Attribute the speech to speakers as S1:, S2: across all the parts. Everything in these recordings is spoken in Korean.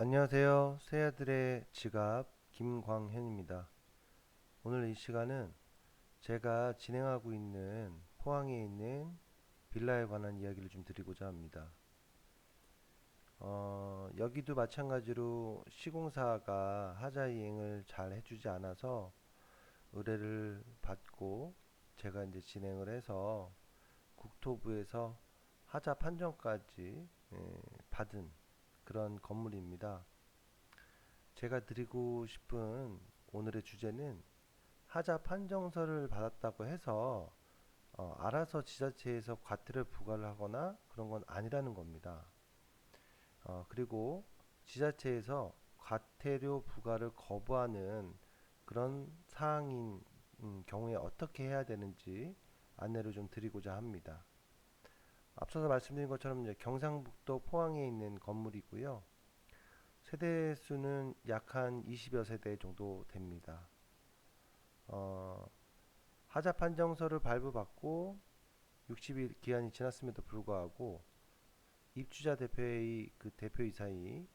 S1: 안녕하세요. 새아들의 지갑 김광현입니다. 오늘 이 시간은 제가 진행하고 있는 포항에 있는 빌라에 관한 이야기를 좀 드리고자 합니다. 여기도 마찬가지로 시공사가 하자 이행을 잘 해주지 않아서 의뢰를 받고 제가 이제 진행을 해서 국토부에서 하자 판정까지 받은 그런 건물입니다. 제가 드리고 싶은 오늘의 주제는 하자 판정서를 받았다고 해서 알아서 지자체에서 과태료 부과를 하거나 그런 건 아니라는 겁니다. 그리고 지자체에서 과태료 부과를 거부하는 그런 사항인 경우에 어떻게 해야 되는지 안내를 좀 드리고자 합니다. 앞서서 말씀드린 것처럼 이제 경상북도 포항에 있는 건물이고요. 세대 수는 약 한 20여 세대 정도 됩니다. 어, 하자 판정서를 발부받고 60일 기한이 지났음에도 불구하고 입주자 대표의 그 대표이사이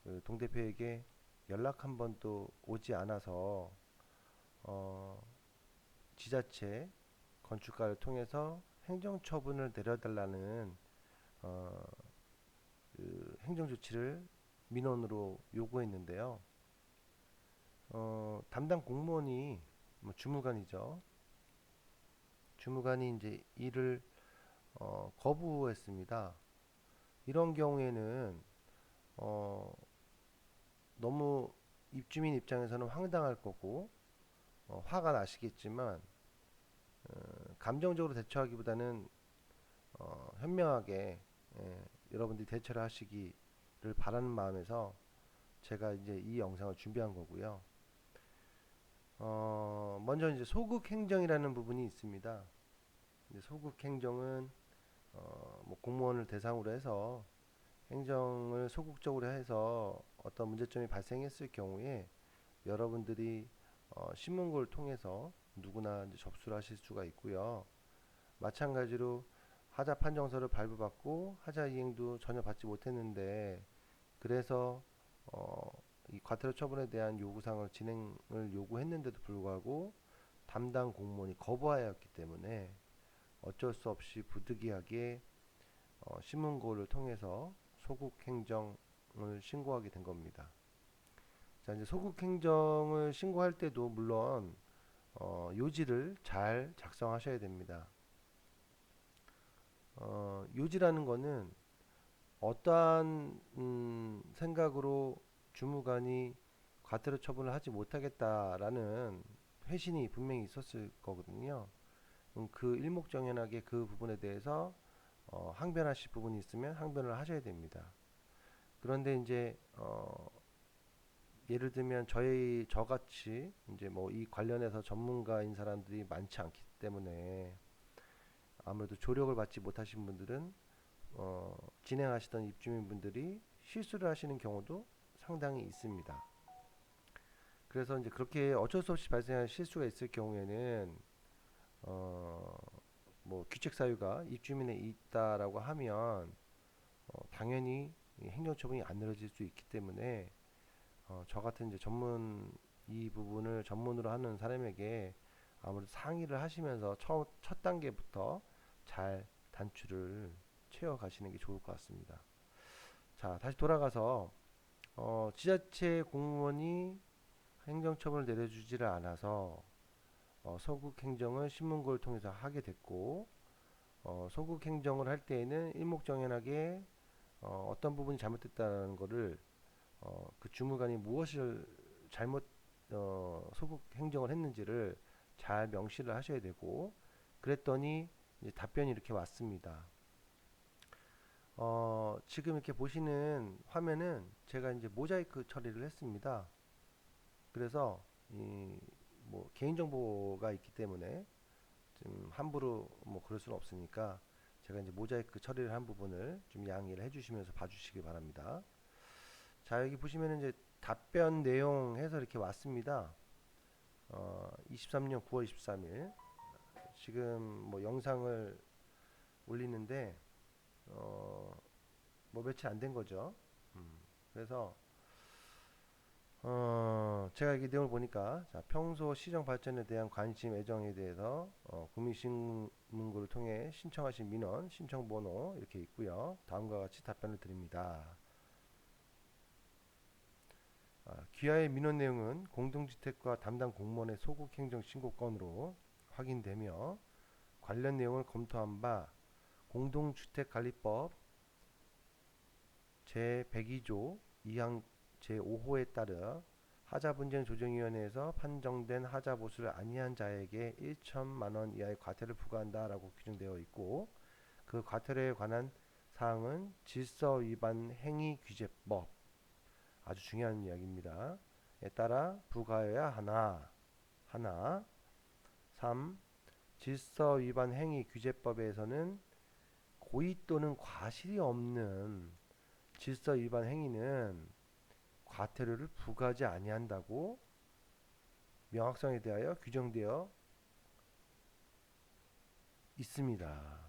S1: 그 동대표에게 연락 한 번도 오지 않아서 어, 지자체 건축가를 통해서 행정처분을 내려달라는 어, 그 행정조치를 민원으로 요구했는데요. 담당 공무원이 뭐 주무관이죠. 주무관이 이제 이를 거부했습니다. 이런 경우에는 어, 너무 입주민 입장에서는 황당할 거고 화가 나시겠지만 감정적으로 대처하기보다는 현명하게 여러분들이 대처를 하시기를 바라는 마음에서 제가 이제 이 영상을 준비한 거고요. 먼저 이제 소극 행정이라는 부분이 있습니다. 이제 소극 행정은 뭐 공무원을 대상으로 해서 행정을 소극적으로 해서 어떤 문제점이 발생했을 경우에 여러분들이 신문고를 통해서 누구나 이제 접수를 하실 수가 있고요. 마찬가지로 하자 판정서를 발부받고 하자 이행도 전혀 받지 못했는데 그래서 어, 이 과태료 처분에 대한 요구사항을 진행을 요구했는데도 불구하고 담당 공무원이 거부하였기 때문에 어쩔 수 없이 부득이하게 신문고를 통해서 소극 행정을 신고하게 된 겁니다. 자, 이제 소극 행정을 신고할 때도 물론 요지를 잘 작성하셔야 됩니다. 요지라는 거는 어떠한 생각으로 주무관이 과태료 처분을 하지 못하겠다라는 회신이 분명히 있었을 거거든요. 그 일목정연하게 그 부분에 대해서 항변하실 부분이 있으면 항변을 하셔야 됩니다. 그런데 이제 예를 들면 저같이 이제 뭐 이 관련해서 전문가인 사람들이 많지 않기 때문에 아무래도 조력을 받지 못하신 분들은 진행하시던 입주민분들이 실수를 하시는 경우도 상당히 있습니다. 그래서 이제 그렇게 어쩔 수 없이 발생한 실수가 있을 경우에는 어, 뭐 규책 사유가 입주민에 있다라고 하면 당연히 행정처분이 안 내려질 수 있기 때문에 저 같은 이제 이 부분을 전문으로 하는 사람에게 아무래도 상의를 하시면서 첫 단계부터 잘 단추를 채워 가시는 게 좋을 것 같습니다. 자, 다시 돌아가서 지자체 공무원이 행정처분을 내려주지를 않아서 소극 행정을 신문고를 통해서 하게 됐고 소극 행정을 할 때에는 일목정연하게 어떤 부분이 잘못됐다는 것을 그 주무관이 무엇을 잘못 소극 행정을 했는지를 잘 명시를 하셔야 되고 그랬더니 이제 답변이 이렇게 왔습니다. 지금 이렇게 보시는 화면은 제가 이제 모자이크 처리를 했습니다. 그래서 이 뭐 개인정보가 있기 때문에 좀 함부로 뭐 그럴 수는 없으니까 제가 이제 모자이크 처리를 한 부분을 좀 양해를 해주시면서 봐주시기 바랍니다. 자, 여기 보시면은 이제 답변 내용 해서 이렇게 왔습니다. 23년 9월 23일 지금 뭐 영상을 올리는데 뭐 며칠 안 된 거죠. 그래서 제가 이 내용을 보니까 자, 평소 시정 발전에 대한 관심, 애정에 대해서 국민신문고를 통해 신청하신 민원, 신청 번호 이렇게 있고요. 다음과 같이 답변을 드립니다. 귀하의 민원 내용은 공동주택과 담당 공무원의 소극행정 신고건으로 확인되며 관련 내용을 검토한 바 공동주택관리법 제102조 2항 제5호에 따라 하자분쟁조정위원회에서 판정된 하자보수를 아니한 자에게 1천만 원 이하의 과태료를 부과한다라고 규정되어 있고 그 과태료에 관한 사항은 질서위반행위규제법 아주 중요한 이야기입니다. 에 따라 부과해야 하나 3. 질서위반행위규제법에서는 고의 또는 과실이 없는 질서위반 행위는 과태료를 부과하지 아니한다고 명확성에 대하여 규정되어 있습니다.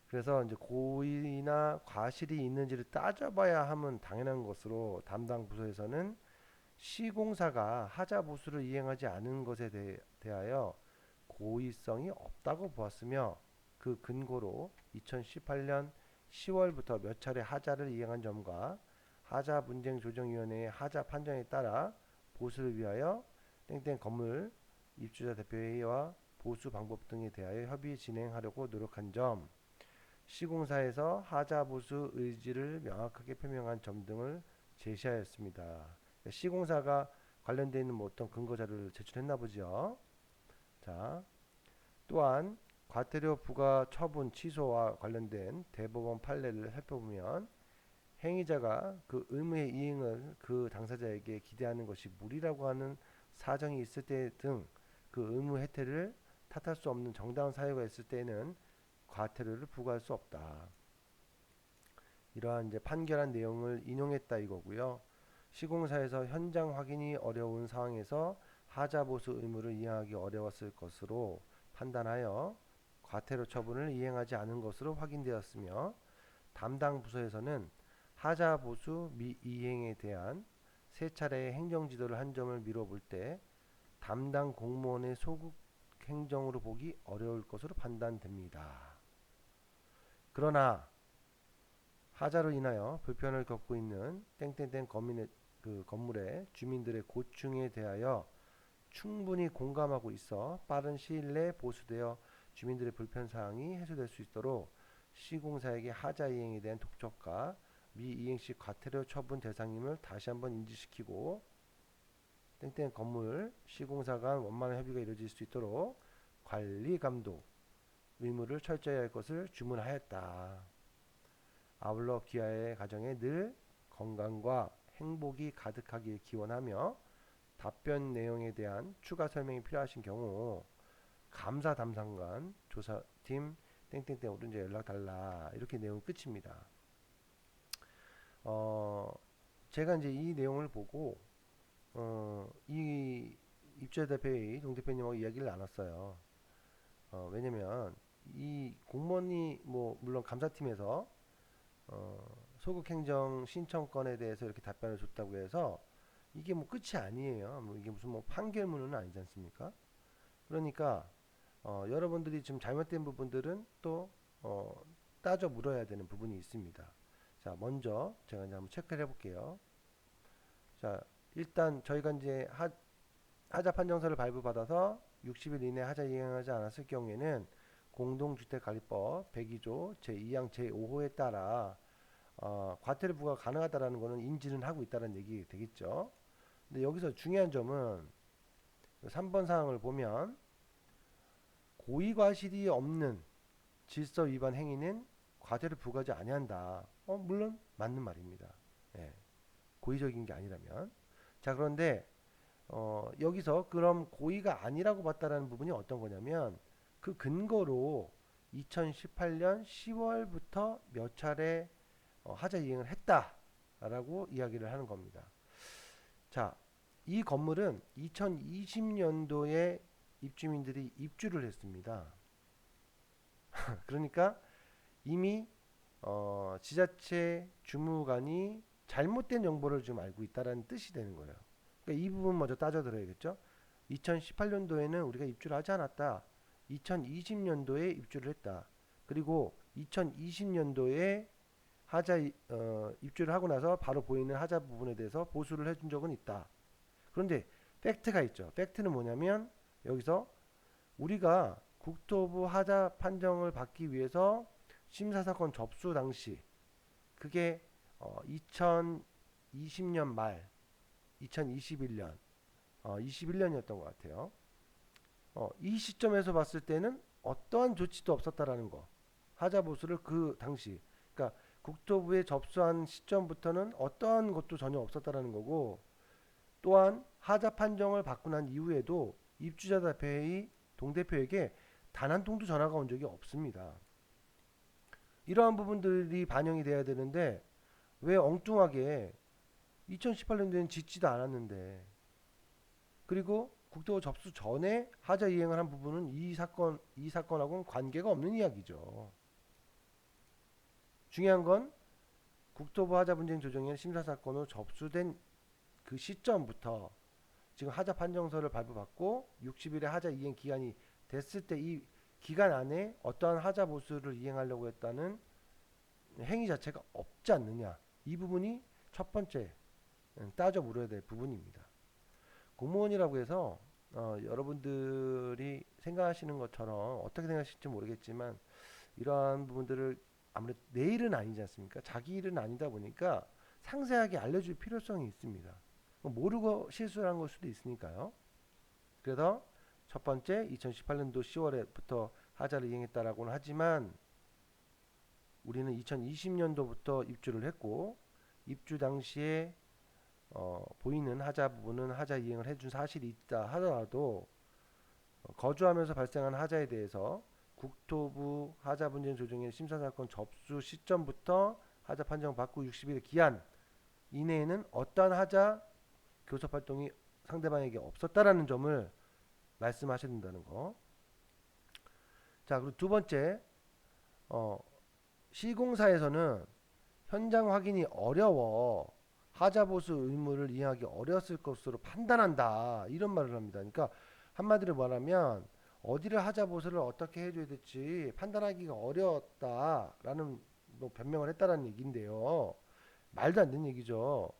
S1: 그래서 이제 고의나 과실이 있는지를 따져봐야 하면 당연한 것으로 담당 부서에서는 시공사가 하자 보수를 이행하지 않은 것에 대하여 고의성이 없다고 보았으며 그 근거로 2018년 10월부터 몇 차례 하자를 이행한 점과 하자분쟁조정위원회의 하자 판정에 따라 보수를 위하여 땡땡 건물 입주자 대표회의와 보수 방법 등에 대하여 협의 진행하려고 노력한 점, 시공사에서 하자 보수 의지를 명확하게 표명한 점 등을 제시하였습니다. 시공사가 관련되어 있는 뭐 어떤 근거 자료를 제출했나 보죠. 자, 또한 과태료 부과 처분 취소와 관련된 대법원 판례를 살펴보면 행위자가 그 의무의 이행을 그 당사자에게 기대하는 것이 무리라고 하는 사정이 있을 때 등 그 의무 혜택을 탓할 수 없는 정당한 사유가 있을 때는 과태료를 부과할 수 없다. 이러한 이제 판결한 내용을 인용했다 이거고요. 시공사에서 현장 확인이 어려운 상황에서 하자 보수 의무를 이행하기 어려웠을 것으로 판단하여 과태료 처분을 이행하지 않은 것으로 확인되었으며 담당 부서에서는 하자 보수 미이행에 대한 세 차례의 행정 지도를 한 점을 미뤄볼 때 담당 공무원의 소극 행정으로 보기 어려울 것으로 판단됩니다. 그러나 하자로 인하여 불편을 겪고 있는 땡땡땡 건물의 주민들의 고충에 대하여 충분히 공감하고 있어 빠른 시일 내에 보수되어 주민들의 불편사항이 해소될 수 있도록 시공사에게 하자 이행에 대한 독촉과 미이행 시 과태료 처분 대상임을 다시 한번 인지시키고 땡땡 건물 시공사 간 원만한 협의가 이루어질 수 있도록 관리 감독 의무를 철저히 할 것을 주문하였다. 아울러 귀하의 가정에 늘 건강과 행복이 가득하길 기원하며 답변 내용에 대한 추가 설명이 필요하신 경우 감사 담당관 조사팀 땡땡땡으로 이제 연락 달라 이렇게 내용 끝입니다. 제가 이제 이 내용을 보고 이 입주자 대표의 동 대표님하고 이야기를 나눴어요. 왜냐면 이 공무원이 뭐 물론 감사팀에서 소극행정 신청권에 대해서 이렇게 답변을 줬다고 해서 이게 뭐 끝이 아니에요. 뭐 이게 무슨 뭐 판결문은 아니지 않습니까? 그러니까 여러분들이 지금 잘못된 부분들은 또 따져 물어야 되는 부분이 있습니다. 자, 먼저 제가 이제 한번 체크를 해볼게요. 자, 일단 저희가 이제 하자 판정서를 발부받아서 60일 이내 하자 이행하지 않았을 경우에는 공동주택관리법 102조 제2항 제5호에 따라 과태료 부과 가능하다라는 것은 인지는 하고 있다는 얘기 되겠죠. 근데 여기서 중요한 점은 3번 사항을 보면 고의과실이 없는 질서 위반 행위는 과태료 부과하지 아니한다. 물론 맞는 말입니다. 예, 고의적인 게 아니라면. 자, 그런데 여기서 그럼 고의가 아니라고 봤다라는 부분이 어떤 거냐면 그 근거로 2018년 10월부터 몇 차례 하자 이행을 했다라고 이야기를 하는 겁니다. 자, 이 건물은 2020년도에 입주민들이 입주를 했습니다. 그러니까 이미 지자체 주무관이 잘못된 정보를 지금 알고 있다라는 뜻이 되는 거예요. 그러니까 이 부분 먼저 따져 들어야겠죠. 2018년도에는 우리가 입주를 하지 않았다. 2020년도에 입주를 했다. 그리고 2020년도에 하자 입주를 하고 나서 바로 보이는 하자 부분에 대해서 보수를 해준 적은 있다. 그런데 팩트가 있죠. 팩트는 뭐냐면 여기서 우리가 국토부 하자 판정을 받기 위해서 심사사건 접수 당시 그게 2020년 말 2021년 21년이었던 것 같아요. 이 시점에서 봤을 때는 어떠한 조치도 없었다라는 거. 하자 보수를 그 당시 그러니까 국토부에 접수한 시점부터는 어떠한 것도 전혀 없었다라는 거고 또한 하자 판정을 받고 난 이후에도 입주자 대표회의 동대표에게 단 한 통도 전화가 온 적이 없습니다. 이러한 부분들이 반영이 돼야 되는데 왜 엉뚱하게 2018년도에는 짓지도 않았는데 그리고 국토부 접수 전에 하자 이행을 한 부분은 이 사건하고는 관계가 없는 이야기죠. 중요한 건 국토부 하자 분쟁 조정위원 심사 사건으로 접수된 그 시점부터 지금 하자 판정서를 발부받고 60일의 하자 이행 기간이 됐을 때 이 기간 안에 어떠한 하자 보수를 이행하려고 했다는 행위 자체가 없지 않느냐. 이 부분이 첫 번째 따져 물어야 될 부분입니다. 공무원이라고 해서 여러분들이 생각하시는 것처럼 어떻게 생각하실지 모르겠지만 이러한 부분들을 아무래도 내 일은 아니지 않습니까? 자기 일은 아니다 보니까 상세하게 알려줄 필요성이 있습니다. 모르고 실수를 한 걸 수도 있으니까요. 그래서 첫 번째 2018년도 10월에부터 하자를 이행했다라고는 하지만 우리는 2020년도부터 입주를 했고 입주 당시에 보이는 하자 부분은 하자 이행을 해준 사실이 있다 하더라도 거주하면서 발생한 하자에 대해서 국토부 하자 분쟁 조정의 심사사건 접수 시점부터 하자 판정 받고 60일의 기한 이내에는 어떠한 하자 교섭 활동이 상대방에게 없었다라는 점을 말씀하셔야 된다는 거. 자, 그리고 두 번째, 시공사에서는 현장 확인이 어려워 하자 보수 의무를 이행하기 어려웠을 것으로 판단한다. 이런 말을 합니다. 그러니까 한마디로 말하면 어디를 하자 보수를 어떻게 해줘야 될지 판단하기가 어려웠다라는 뭐 변명을 했다라는 얘기인데요. 말도 안 되는 얘기죠.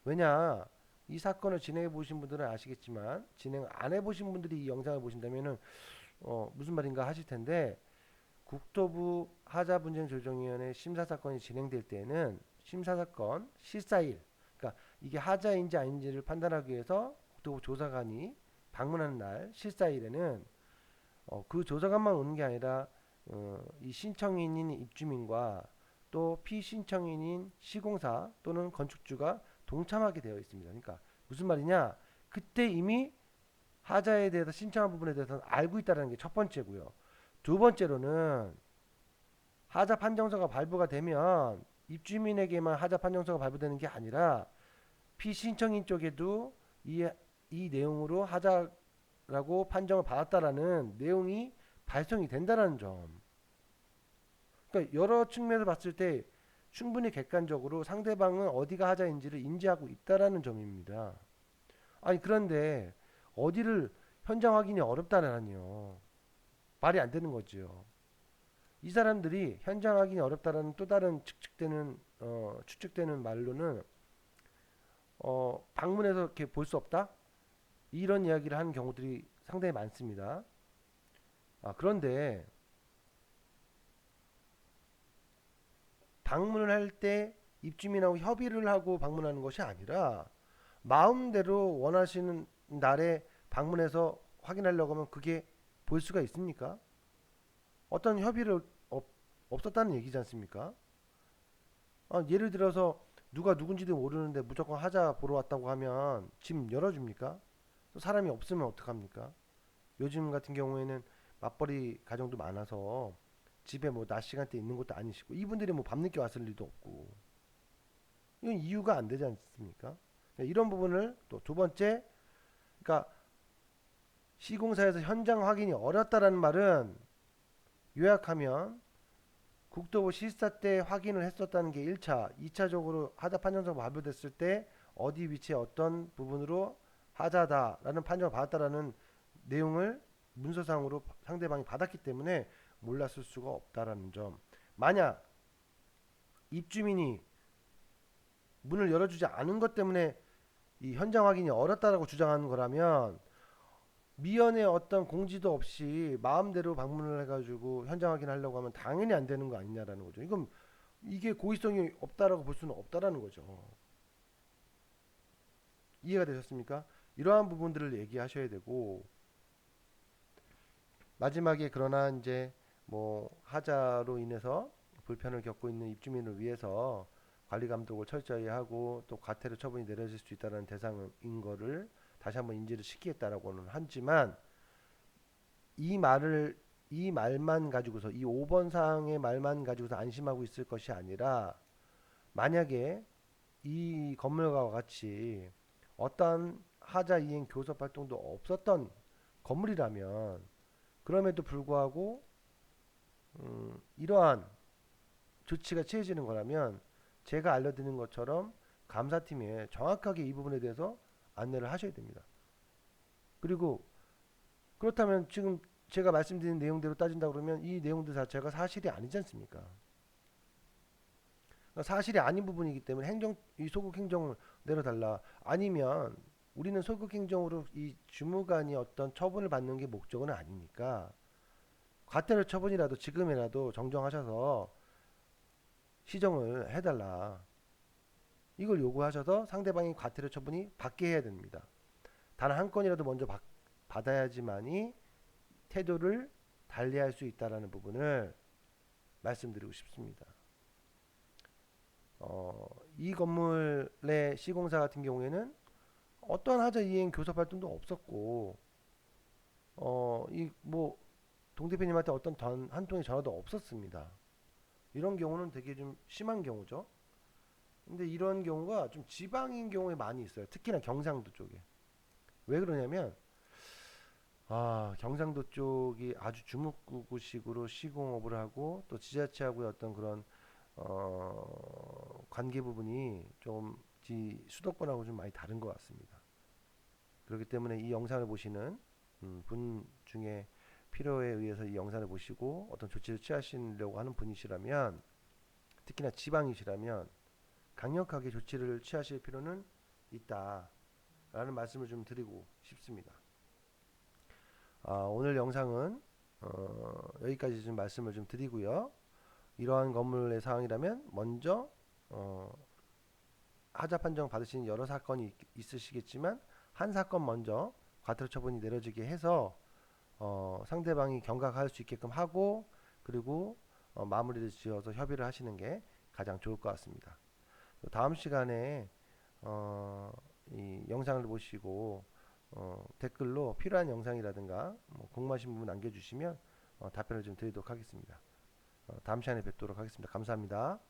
S1: 왜냐? 이 사건을 진행해 보신 분들은 아시겠지만 진행 안 해보신 분들이 이 영상을 보신다면은 무슨 말인가 하실 텐데 국토부 하자분쟁조정위원회 심사사건이 진행될 때는 심사사건 실사일 그러니까 이게 하자인지 아닌지를 판단하기 위해서 국토부 조사관이 방문하는 날 실사일에는 그 조사관만 오는 게 아니라 이 신청인인 입주민과 또 피신청인인 시공사 또는 건축주가 동참하게 되어 있습니다. 그러니까 무슨 말이냐? 그때 이미 하자에 대해서 신청한 부분에 대해서는 알고 있다는 게 첫 번째고요. 두 번째로는 하자 판정서가 발부가 되면 입주민에게만 하자 판정서가 발부되는 게 아니라 피신청인 쪽에도 이 내용으로 하자라고 판정을 받았다라는 내용이 발송이 된다는 점. 그러니까 여러 측면에서 봤을 때 충분히 객관적으로 상대방은 어디가 하자인지를 인지하고 있다라는 점입니다. 아니 그런데 어디를 현장 확인이 어렵다라니요. 말이 안 되는 거죠. 이 사람들이 현장 확인이 어렵다라는 또 다른 추측되는 말로는 방문해서 이렇게 볼 수 없다? 이런 이야기를 하는 경우들이 상당히 많습니다. 그런데 방문을 할 때 입주민하고 협의를 하고 방문하는 것이 아니라 마음대로 원하시는 날에 방문해서 확인하려고 하면 그게 볼 수가 있습니까? 어떤 협의를 없었다는 얘기지 않습니까? 예를 들어서 누가 누군지도 모르는데 무조건 하자 보러 왔다고 하면 집 열어줍니까? 또 사람이 없으면 어떡합니까? 요즘 같은 경우에는 맞벌이 가정도 많아서 집에 뭐 낮 시간대 있는 것도 아니시고 이분들이 뭐 밤늦게 왔을 리도 없고 이건 이유가 안 되지 않습니까? 이런 부분을 또 두 번째 그러니까 시공사에서 현장 확인이 어렵다라는 말은 요약하면 국토부 시스타 때 확인을 했었다는 게 1차, 2차적으로 하자 판정서가 발표됐을 때 어디 위치에 어떤 부분으로 하자다라는 판정을 받았다라는 내용을 문서상으로 상대방이 받았기 때문에 몰랐을 수가 없다라는 점. 만약 입주민이 문을 열어주지 않은 것 때문에 이 현장 확인이 어렵다라고 주장하는 거라면 미연의 어떤 공지도 없이 마음대로 방문을 해가지고 현장 확인하려고 하면 당연히 안 되는 거 아니냐라는 거죠. 이건 이게 고의성이 없다라고 볼 수는 없다라는 거죠. 이해가 되셨습니까? 이러한 부분들을 얘기하셔야 되고 마지막에 그러나 이제 뭐 하자로 인해서 불편을 겪고 있는 입주민을 위해서 관리 감독을 철저히 하고 또 과태료 처분이 내려질 수 있다는 대상인 거를 다시 한번 인지를 시키겠다라고는 하지만 이 말만 가지고서 이 5번 사항의 말만 가지고서 안심하고 있을 것이 아니라 만약에 이 건물과 같이 어떠한 하자 이행 교섭 활동도 없었던 건물이라면 그럼에도 불구하고 이러한 조치가 취해지는 거라면 제가 알려드리는 것처럼 감사팀에 정확하게 이 부분에 대해서 안내를 하셔야 됩니다. 그리고 그렇다면 지금 제가 말씀드린 내용대로 따진다 그러면 이 내용들 자체가 사실이 아니지 않습니까? 그러니까 사실이 아닌 부분이기 때문에 이 소극 행정을 내려달라. 아니면 우리는 소극 행정으로 이 주무관이 어떤 처분을 받는 게 목적은 아니니까 과태료 처분이라도 지금이라도 정정하셔서 시정을 해달라. 이걸 요구하셔서 상대방이 과태료 처분이 받게 해야 됩니다. 단 한 건이라도 먼저 받아야지만이 태도를 달리할 수 있다라는 부분을 말씀드리고 싶습니다. 이 건물의 시공사 같은 경우에는 어떠한 하자 이행 교섭 활동도 없었고, 이 뭐 동 대표님한테 어떤 한 통의 전화도 없었습니다. 이런 경우는 되게 좀 심한 경우죠. 근데 이런 경우가 좀 지방인 경우에 많이 있어요. 특히나 경상도 쪽에. 왜 그러냐면 경상도 쪽이 아주 주묵구구식으로 시공업을 하고 또 지자체하고의 어떤 그런 관계 부분이 좀 수도권하고 좀 많이 다른 것 같습니다. 그렇기 때문에 이 영상을 보시는 분 중에 필요에 의해서 이 영상을 보시고 어떤 조치를 취하시려고 하는 분이시라면 특히나 지방이시라면 강력하게 조치를 취하실 필요는 있다라는 말씀을 좀 드리고 싶습니다. 오늘 영상은 여기까지 좀 말씀을 좀 드리고요. 이러한 건물의 상황이라면 먼저 하자 판정 받으신 여러 사건이 있으시겠지만 한 사건 먼저 과태료 처분이 내려지게 해서 상대방이 경각할 수 있게끔 하고 그리고 마무리를 지어서 협의를 하시는 게 가장 좋을 것 같습니다. 다음 시간에 이 영상을 보시고 댓글로 필요한 영상이라든가 궁금하신 부분 남겨주시면 답변을 좀 드리도록 하겠습니다. 다음 시간에 뵙도록 하겠습니다. 감사합니다.